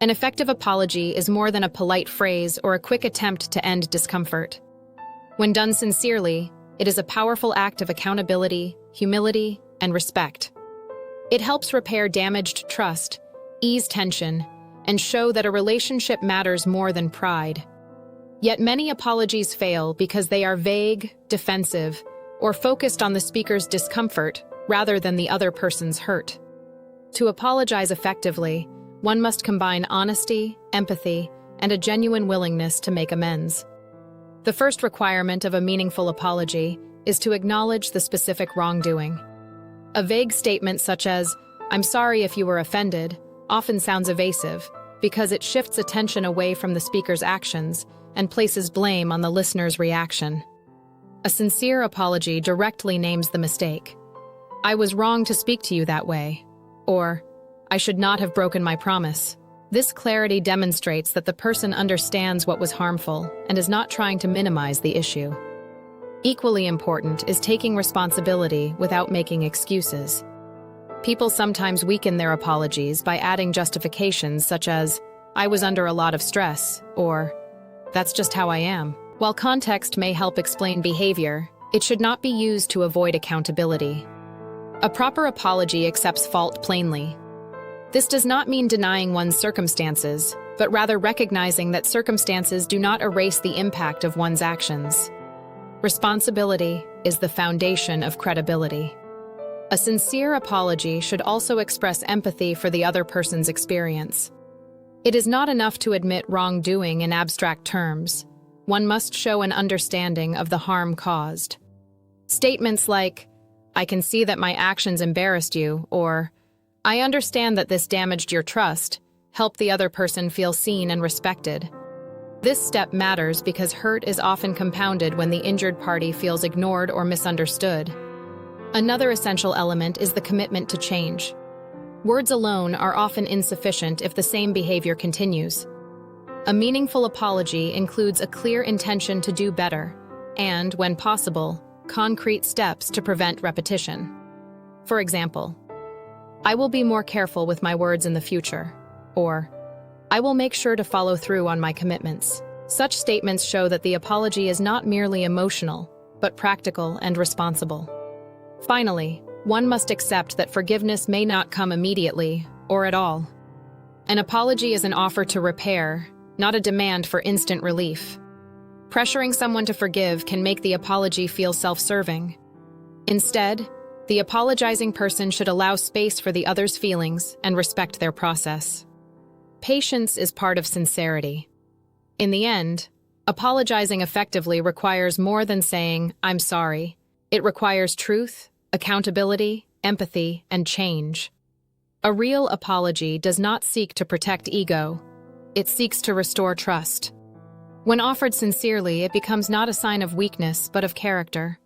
An effective apology is more than a polite phrase or a quick attempt to end discomfort. When done sincerely, it is a powerful act of accountability, humility, and respect. It helps repair damaged trust, ease tension, and show that a relationship matters more than pride. Yet many apologies fail because they are vague, defensive, or focused on the speaker's discomfort rather than the other person's hurt. To apologize effectively, one must combine honesty, empathy, and a genuine willingness to make amends. The first requirement of a meaningful apology is to acknowledge the specific wrongdoing. A vague statement such as, "I'm sorry if you were offended," often sounds evasive because it shifts attention away from the speaker's actions and places blame on the listener's reaction. A sincere apology directly names the mistake. "I was wrong to speak to you that way," or "I should not have broken my promise." This clarity demonstrates that the person understands what was harmful and is not trying to minimize the issue. Equally important is taking responsibility without making excuses. People sometimes weaken their apologies by adding justifications such as, "I was under a lot of stress," or "That's just how I am." While context may help explain behavior, it should not be used to avoid accountability. A proper apology accepts fault plainly. This does not mean denying one's circumstances, but rather recognizing that circumstances do not erase the impact of one's actions. Responsibility is the foundation of credibility. A sincere apology should also express empathy for the other person's experience. It is not enough to admit wrongdoing in abstract terms. One must show an understanding of the harm caused. Statements like, "I can see that my actions embarrassed you," or "I understand that this damaged your trust," help the other person feel seen and respected. This step matters because hurt is often compounded when the injured party feels ignored or misunderstood. Another essential element is the commitment to change. Words alone are often insufficient if the same behavior continues. A meaningful apology includes a clear intention to do better and, when possible, concrete steps to prevent repetition. For example, "I will be more careful with my words in the future," or "I will make sure to follow through on my commitments." Such statements show that the apology is not merely emotional, but practical and responsible. Finally, one must accept that forgiveness may not come immediately or at all. An apology is an offer to repair, not a demand for instant relief. Pressuring someone to forgive can make the apology feel self-serving. Instead, the apologizing person should allow space for the other's feelings and respect their process. Patience is part of sincerity. In the end, apologizing effectively requires more than saying, "I'm sorry." It requires truth, accountability, empathy, and change. A real apology does not seek to protect ego. It seeks to restore trust. When offered sincerely, it becomes not a sign of weakness, but of character.